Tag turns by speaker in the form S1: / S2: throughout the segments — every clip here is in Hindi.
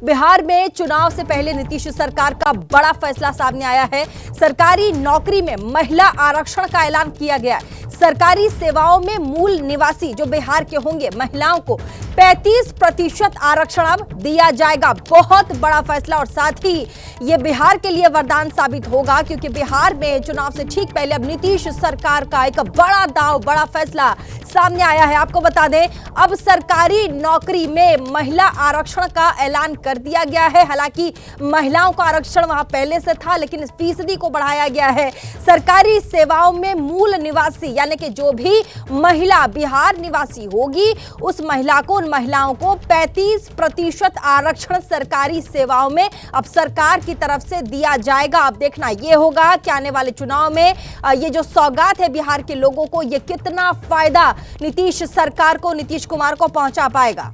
S1: बिहार में चुनाव से पहले नीतीश सरकार का बड़ा फैसला सामने आया है। सरकारी नौकरी में महिला आरक्षण का ऐलान किया गया है। सरकारी सेवाओं में मूल निवासी जो बिहार के होंगे महिलाओं को 35% आरक्षण अब दिया जाएगा। बहुत बड़ा फैसला और साथ ही ये बिहार के लिए वरदान साबित होगा, क्योंकि बिहार में चुनाव से ठीक पहले अब नीतीश सरकार का एक बड़ा दांव, बड़ा फैसला सामने आया है। आपको बता दें, अब सरकारी नौकरी में महिला आरक्षण का ऐलान कर दिया गया है। हालांकि महिलाओं का आरक्षण वहां पहले से था, लेकिन इस फीसदी को बढ़ाया गया है। सरकारी सेवाओं में मूल निवासी यानी कि जो भी महिला बिहार निवासी होगी, उस महिला को महिलाओं को 35% आरक्षण सरकारी सेवाओं में अब सरकार की तरफ से दिया जाएगा। अब देखना यह होगा कि आने वाले चुनाव में ये जो सौगात है बिहार के लोगों को, ये कितना फायदा नीतीश सरकार को, नीतीश कुमार को पहुंचा पाएगा।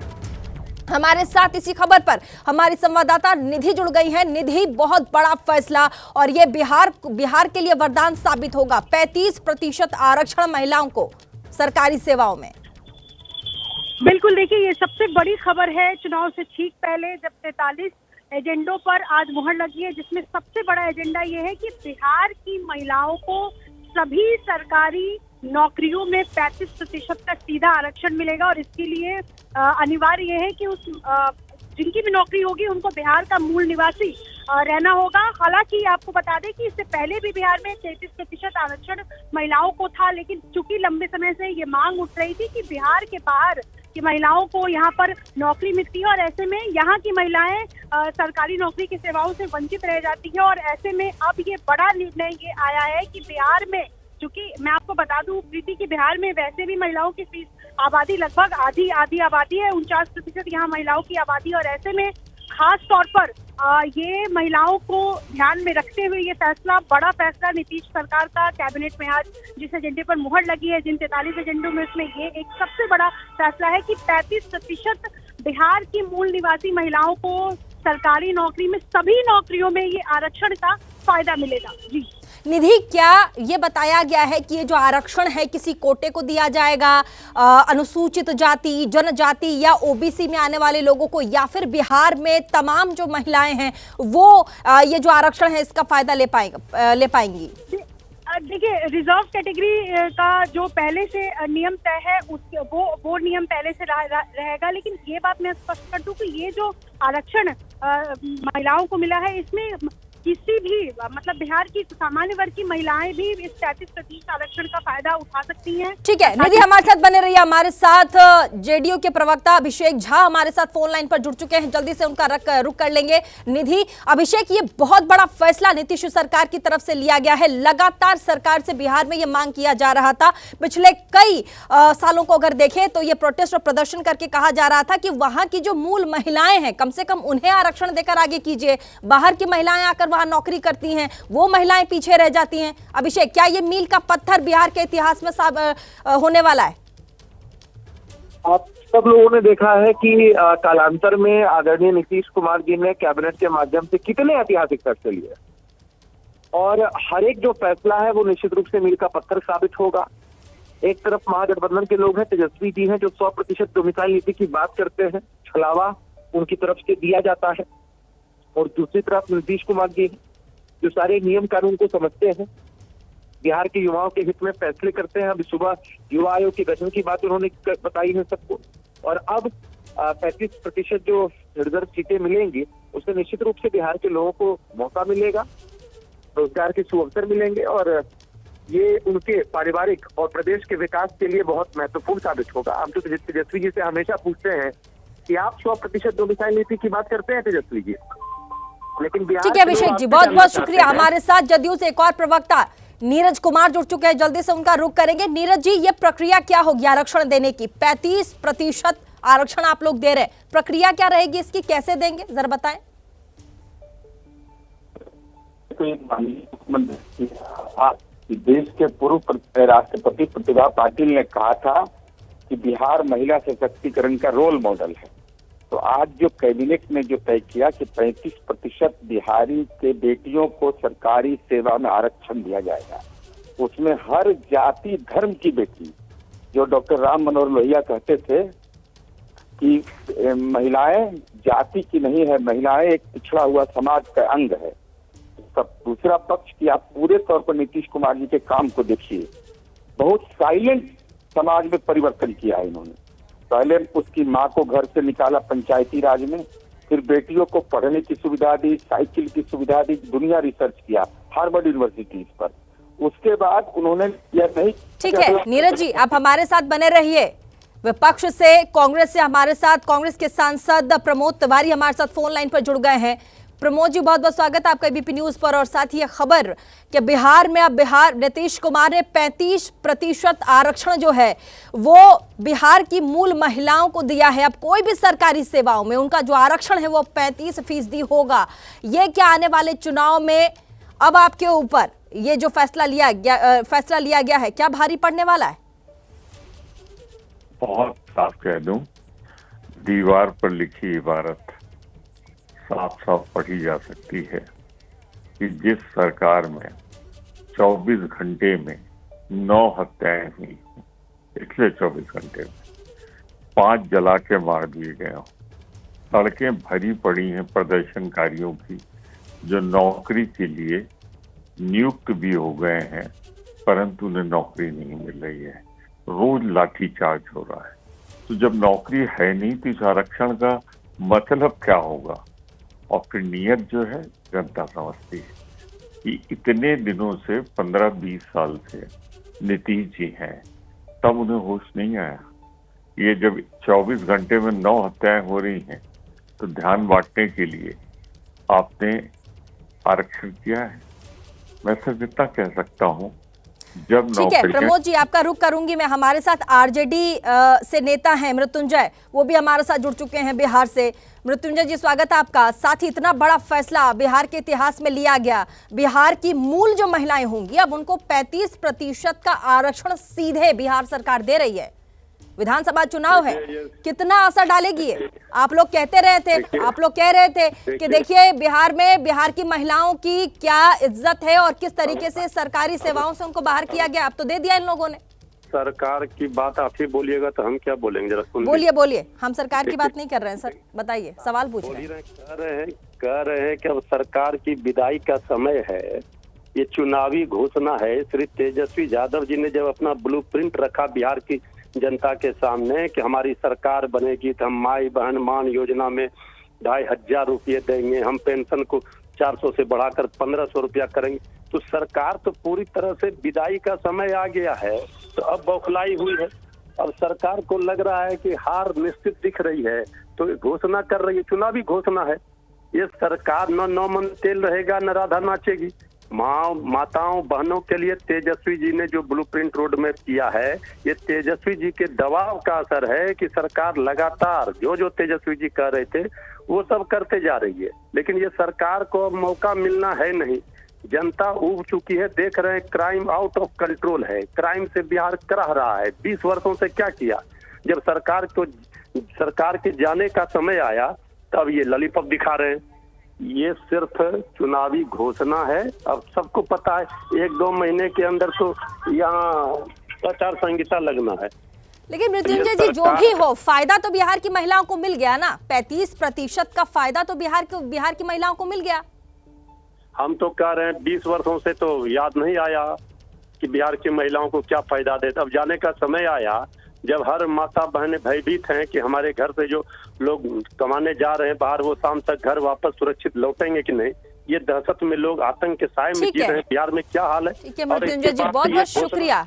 S1: हमारे साथ इसी खबर पर हमारी संवाददाता निधि जुड़ गई है। निधि, बहुत बड़ा फैसला और ये बिहार के लिए वरदान साबित होगा। 35% आरक्षण महिलाओं को सरकारी सेवाओं में।
S2: बिल्कुल, देखिए ये सबसे बड़ी खबर है चुनाव से ठीक पहले, जब 43 एजेंडों पर आज मुहर लगी है, जिसमें सबसे बड़ा एजेंडा ये है कि बिहार की महिलाओं को सभी सरकारी नौकरियों में 35% का सीधा आरक्षण मिलेगा। और इसके लिए अनिवार्य ये है कि जिनकी भी नौकरी होगी उनको बिहार का मूल निवासी रहना होगा। हालांकि आपको बता दें कि इससे पहले भी बिहार में 33% आरक्षण महिलाओं को था, लेकिन चूंकि लंबे समय से ये मांग उठ रही थी कि बिहार के बाहर की महिलाओं को यहाँ पर नौकरी मिलती है और ऐसे में यहाँ की महिलाएं सरकारी नौकरी की सेवाओं से वंचित रह जाती है। और ऐसे में अब ये बड़ा निर्णय ये आया है कि बिहार में, चूंकि मैं आपको बता दूं प्रीति की बिहार में वैसे भी महिलाओं की आबादी लगभग आधी आबादी है, 49% यहाँ महिलाओं की आबादी। और ऐसे में खास तौर पर ये महिलाओं को ध्यान में रखते हुए ये फैसला, बड़ा फैसला नीतीश सरकार का कैबिनेट में आज जिस एजेंडे पर मुहर लगी है, जिन 43 एजेंडों में, उसमें ये एक सबसे बड़ा फैसला है कि 35% बिहार की मूल निवासी महिलाओं को सरकारी नौकरी में सभी नौकरियों में ये आरक्षण का फायदा मिलेगा। जी
S1: निधि, क्या ये बताया गया है कि ये जो आरक्षण है किसी कोटे को दिया जाएगा, अनुसूचित जाति, जनजाति या ओबीसी में आने वाले लोगों को, या फिर बिहार में तमाम जो महिलाएं हैं वो ये जो आरक्षण है इसका फायदा ले पाएंगी?
S2: देखिए, रिजर्व कैटेगरी का जो पहले से नियम तय है वो नियम पहले से रहेगा। लेकिन ये बात मैं स्पष्ट कर दूं कि ये जो आरक्षण महिलाओं को मिला है, इसमें किसी भी मतलब बिहार की सामान्य वर्ग की महिलाएं भी इस 35% आरक्षण का फायदा उठा सकती हैं।
S1: ठीक है निधि, हमारे साथ बने रहिए। हमारे साथ जेडीयू के प्रवक्ता अभिषेक झा हमारे साथ फोन लाइन पर जुड़ चुके हैं, जल्दी से उनका रुख कर लेंगे। निधि, अभिषेक, ये बहुत बड़ा फैसला नीतीश सरकार की तरफ से लिया गया है। लगातार सरकार से बिहार में ये मांग किया जा रहा था। पिछले कई सालों को अगर देखें तो ये प्रोटेस्ट और प्रदर्शन करके कहा जा रहा था कि वहां की जो मूल महिलाएं हैं, कम से कम उन्हें आरक्षण देकर आगे कीजिए। बाहर की महिलाएं आकर वहां नौकरी करती हैं, वो महिलाएं पीछे रह जाती हैं। अभिषेक, क्या ये मील का पत्थर बिहार के इतिहास में होने वाला है?
S3: आप सब लोगों ने देखा है कि कालांतर में आदरणीय नीतीश कुमार जी ने कैबिनेट के माध्यम से कितने ऐतिहासिक फैसले लिए, और हर एक जो फैसला है वो निश्चित रूप से मील का पत्थर साबित होगा। एक तरफ महागठबंधन के लोग हैं, तेजस्वी जी हैं, जो 100% डोमिसाइल नीति की बात करते हैं, छलावा उनकी तरफ से दिया जाता है। और दूसरी तरफ नीतीश कुमार जी जो सारे नियम कानून को समझते हैं, बिहार के युवाओं के हित में फैसले करते हैं। अभी सुबह युवा आयोग के गठन की बात उन्होंने बताई है सबको, और अब 35% जो रिजर्व सीटें मिलेंगी उससे निश्चित रूप से बिहार के लोगों को मौका मिलेगा, रोजगार के सुअवसर मिलेंगे, और ये उनके पारिवारिक और प्रदेश के विकास के लिए बहुत महत्वपूर्ण साबित होगा। हम तो तेजस्वी जी से हमेशा पूछते हैं कि आप 100% डोमिसाइल नीति की बात करते हैं तेजस्वी जी, लेकिन
S1: ठीक है अभिषेक जी, बहुत बहुत शुक्रिया। हमारे साथ जदयू से एक और प्रवक्ता नीरज कुमार जुड़ चुके हैं, जल्दी से उनका रुख करेंगे। नीरज जी, ये प्रक्रिया क्या होगी आरक्षण देने की? 35% आरक्षण आप लोग दे रहे हैं, प्रक्रिया क्या रहेगी इसकी, कैसे देंगे, जरा बताएं।
S4: देश के पूर्व राष्ट्रपति प्रतिभा पाटिल ने कहा था कि बिहार महिला सशक्तिकरण का रोल मॉडल है। तो आज जो कैबिनेट ने जो तय किया कि 35% बिहारी के बेटियों को सरकारी सेवा में आरक्षण दिया जाएगा, उसमें हर जाति धर्म की बेटी, जो डॉक्टर राम मनोहर लोहिया कहते थे कि महिलाएं जाति की नहीं है, महिलाएं एक पिछड़ा हुआ समाज का अंग है। सब दूसरा पक्ष की आप पूरे तौर पर नीतीश कुमार जी के काम को देखिए, बहुत साइलेंट समाज में परिवर्तन किया है इन्होंने। पहले उसकी माँ को घर से निकाला पंचायती राज में, फिर बेटियों को पढ़ने की सुविधा दी, साइकिल की सुविधा दी, दुनिया रिसर्च किया हार्वर्ड यूनिवर्सिटी पर। उसके बाद उन्होंने यह नहीं।
S1: ठीक है नीरज जी, आप हमारे साथ बने रहिए। विपक्ष से, कांग्रेस से हमारे साथ कांग्रेस के सांसद प्रमोद तिवारी हमारे साथ फोन लाइन पर जुड़ गए हैं। प्रमोद जी, बहुत बहुत स्वागत है आपका एबीपी न्यूज पर। और साथ ही ये खबर कि बिहार में अब नीतीश कुमार ने 35% आरक्षण जो है वो बिहार की मूल महिलाओं को दिया है। अब कोई भी सरकारी सेवाओं में उनका जो आरक्षण है वो 35% होगा। ये क्या आने वाले चुनाव में अब आपके ऊपर ये जो फैसला लिया गया है, क्या भारी पड़ने वाला है?
S5: बहुत साफ कह दूं, दीवार पर लिखी इबारत साफ साफ पढ़ी जा सकती है कि जिस सरकार में 24 घंटे में 9 हत्याएं हुई, पिछले 24 घंटे में 5 जला के मार दिए गए हों, सड़कें भरी पड़ी हैं प्रदर्शनकारियों की जो नौकरी के लिए नियुक्त भी हो गए हैं परंतु उन्हें नौकरी नहीं मिल रही है, रोज लाठीचार्ज हो रहा है। तो जब नौकरी है नहीं तो इस आरक्षण का मतलब क्या होगा? और फिर नियत जो है जनता समझती है कि इतने दिनों से 15-20 साल से नीतीश जी हैं, तब उन्हें होश नहीं आया। ये जब 24 घंटे में 9 हत्याएं हो रही हैं तो ध्यान बांटने के लिए आपने आरक्षण किया है। मैं सिर्फ इतना कह सकता हूँ, जब
S1: ठीक है प्रमोद जी, आपका रुख करूंगी मैं। हमारे साथ आरजेडी से नेता हैं मृत्युंजय, वो भी हमारे साथ जुड़ चुके हैं बिहार से। मृत्युंजय जी, स्वागत है आपका। साथ ही इतना बड़ा फैसला बिहार के इतिहास में लिया गया, बिहार की मूल जो महिलाएं होंगी अब उनको 35% का आरक्षण सीधे बिहार सरकार दे रही है। विधानसभा चुनाव है, कितना असर डालेगी ये? आप लोग कह रहे थे कि देखिए बिहार में बिहार की महिलाओं की क्या इज्जत है और किस तरीके से सरकारी सेवाओं से उनको बाहर किया गया। अब तो दे दिया इन लोगों ने।
S6: सरकार की बात आप ही बोलिएगा तो हम क्या बोलेंगे, जरा सुन।
S1: बोलिए। हम सरकार की बात नहीं कर रहे हैं सर, बताइए, सवाल पूछ रहे हैं।
S6: कह रहे हैं कि अब सरकार की विदाई का समय है, ये चुनावी घोषणा है। श्री तेजस्वी यादव जी ने जब अपना ब्लूप्रिंट रखा बिहार की जनता के सामने कि हमारी सरकार बनेगी तो हम माई बहन मान योजना में 2500 रुपये देंगे, हम पेंशन को 400 से बढ़ाकर 1500 रुपया करेंगे, तो सरकार तो पूरी तरह से विदाई का समय आ गया है। तो अब बौखलाई हुई है, अब सरकार को लग रहा है कि हार निश्चित दिख रही है तो घोषणा कर रही है, चुनावी घोषणा है। ये सरकार न 9 मन तेल रहेगा न राधा नाचेगी। माताओं बहनों के लिए तेजस्वी जी ने जो ब्लूप्रिंट रोड मैप किया है, ये तेजस्वी जी के दबाव का असर है कि सरकार लगातार जो तेजस्वी जी कह रहे थे वो सब करते जा रही है। लेकिन ये सरकार को मौका मिलना है नहीं, जनता ऊब चुकी है। देख रहे हैं क्राइम आउट ऑफ कंट्रोल है, क्राइम से बिहार कराह रहा है। 20 वर्षों से क्या किया? जब सरकार के जाने का समय आया तब ये लॉलीपॉप दिखा रहे हैं। ये सिर्फ चुनावी घोषणा है। अब सबको पता है 1-2 महीने के अंदर तो यहाँ आचार संहिता लगना है।
S1: लेकिन मृत्युंजय जी, जो भी हो, फायदा तो बिहार की महिलाओं को मिल गया ना। 35% का फायदा तो बिहार की महिलाओं को मिल गया।
S6: हम तो कह रहे हैं 20 वर्षों से तो याद नहीं आया कि बिहार की महिलाओं को क्या फायदा देता। अब जाने का समय आया जब हर माता बहनें भयभीत हैं कि हमारे घर से जो लोग कमाने जा रहे हैं बाहर, वो शाम तक घर वापस सुरक्षित लौटेंगे कि नहीं। ये दहशत में लोग आतंक के साए में जी रहे हैं। बिहार में क्या हाल है?
S1: ठीक है मृत्युंजय जी, बहुत बहुत शुक्रिया।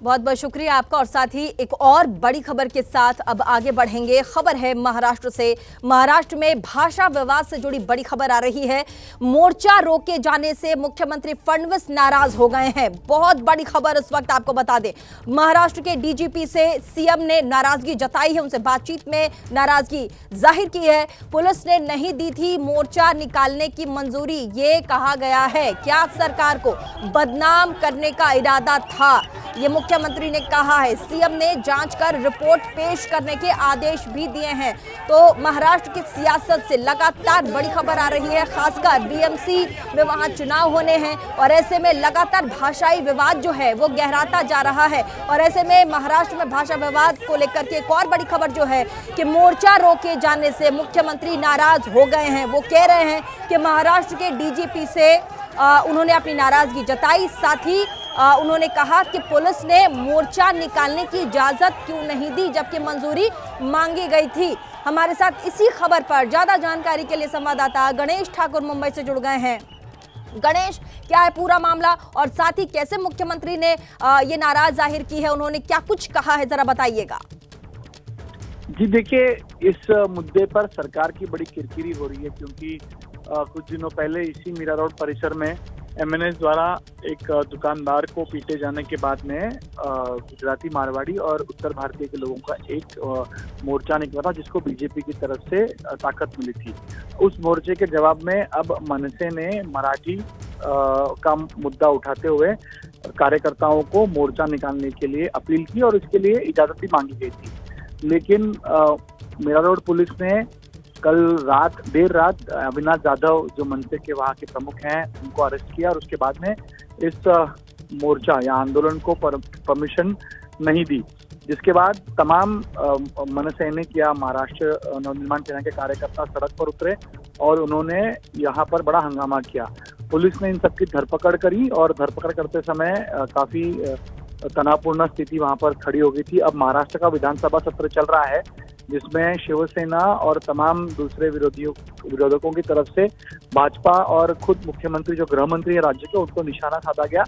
S1: बहुत बहुत शुक्रिया आपका। और साथ ही एक और बड़ी खबर के साथ अब आगे बढ़ेंगे। खबर है महाराष्ट्र से। महाराष्ट्र में भाषा विवाद से जुड़ी बड़ी खबर आ रही है। मोर्चा रोके जाने से मुख्यमंत्री फडणवीस नाराज हो गए हैं। बहुत बड़ी खबर इस वक्त आपको बता दें, महाराष्ट्र के डीजीपी से सीएम ने नाराजगी जताई है, उनसे बातचीत में नाराजगी जाहिर की है। पुलिस ने नहीं दी थी मोर्चा निकालने की मंजूरी, ये कहा गया है। क्या सरकार को बदनाम करने का इरादा था? ये मुख्यमंत्री ने कहा है। सीएम ने जांच कर रिपोर्ट पेश करने के आदेश भी दिए हैं। तो महाराष्ट्र की सियासत से लगातार बड़ी खबर आ रही है, खासकर बीएमसी में वहां चुनाव होने हैं और ऐसे में लगातार भाषाई विवाद जो है वो गहराता जा रहा है। और ऐसे में महाराष्ट्र में भाषा विवाद को लेकर के एक और बड़ी खबर जो है कि मोर्चा रोके जाने से मुख्यमंत्री नाराज हो गए हैं। वो कह रहे हैं कि महाराष्ट्र के डीजीपी से उन्होंने अपनी नाराजगी जताई। साथ ही उन्होंने कहा कि पुलिस ने मोर्चा निकालने की इजाजत क्यों नहीं दी जबकि मंजूरी मांगी गई थी। हमारे साथ इसी खबर पर ज्यादा जानकारी के लिए संवाददाता गणेश ठाकुर मुंबई से जुड़ गए हैं। गणेश, क्या है पूरा मामला और साथ ही कैसे मुख्यमंत्री ने ये नाराज जाहिर की है, उन्होंने क्या कुछ कहा है, जरा बताइएगा।
S7: जी देखिए, इस मुद्दे पर सरकार की बड़ी किरकिरी हो रही है क्योंकि कुछ दिनों पहले इसी मीरा रोड परिसर में एमएनएस द्वारा एक दुकानदार को पीटे जाने के बाद में गुजराती, मारवाड़ी और उत्तर भारतीय के लोगों का एक मोर्चा निकला था जिसको बीजेपी की तरफ से ताकत मिली थी। उस मोर्चे के जवाब में अब मनसे ने मराठी का मुद्दा उठाते हुए कार्यकर्ताओं को मोर्चा निकालने के लिए अपील की और इसके लिए इजाजत भी मांगी गई थी। लेकिन मीरा रोड पुलिस ने कल देर रात अविनाश जाधव जो मनसे के वहाँ के प्रमुख हैं उनको अरेस्ट किया और उसके बाद में इस मोर्चा या आंदोलन को परमिशन नहीं दी, जिसके बाद तमाम मनसैनिक या महाराष्ट्र नवनिर्माण सेना के कार्यकर्ता सड़क पर उतरे और उन्होंने यहाँ पर बड़ा हंगामा किया। पुलिस ने इन सबकी धरपकड़ करी और धरपकड़ करते समय काफी तनावपूर्ण स्थिति वहाँ पर खड़ी हो गई थी। अब महाराष्ट्र का विधानसभा सत्र चल रहा है जिसमें शिवसेना और तमाम दूसरे विरोधकों की तरफ से भाजपा और खुद मुख्यमंत्री जो गृह मंत्री है राज्य के उनको निशाना साधा गया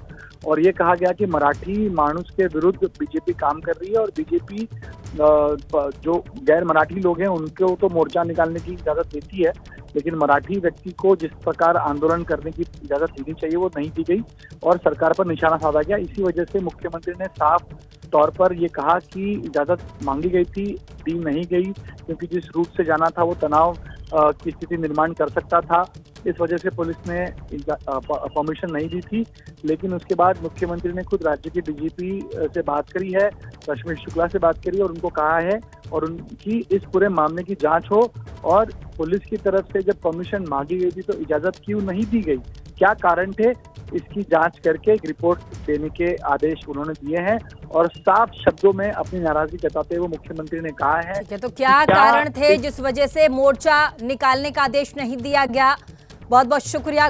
S7: और ये कहा गया कि मराठी मानुस के विरुद्ध बीजेपी काम कर रही है और बीजेपी जो गैर मराठी लोग हैं उनको तो मोर्चा निकालने की इजाजत देती है, लेकिन मराठी व्यक्ति को जिस प्रकार आंदोलन करने की इजाजत देनी चाहिए वो नहीं दी गई और सरकार पर निशाना साधा गया। इसी वजह से मुख्यमंत्री ने साफ तौर पर ये कहा कि इजाजत मांगी गई थी, दी नहीं गई, क्योंकि जिस रूट से जाना था वो तनाव की स्थिति निर्माण कर सकता था। इस वजह से पुलिस ने परमिशन नहीं दी थी। लेकिन उसके बाद मुख्यमंत्री ने खुद राज्य के डीजीपी से बात करी है, रश्मि शुक्ला से बात करी और उनको कहा है और उनकी इस पूरे मामले की जांच हो और पुलिस की तरफ से जब परमिशन मांगी गई थी तो इजाजत क्यों नहीं दी गई, क्या कारण थे, इसकी जांच करके एक रिपोर्ट देने के आदेश उन्होंने दिए हैं और साफ शब्दों में अपनी नाराजगी जताते हुए मुख्यमंत्री ने कहा है
S1: तो क्या कारण थे जिस वजह से मोर्चा निकालने का आदेश नहीं दिया गया। बहुत बहुत शुक्रिया।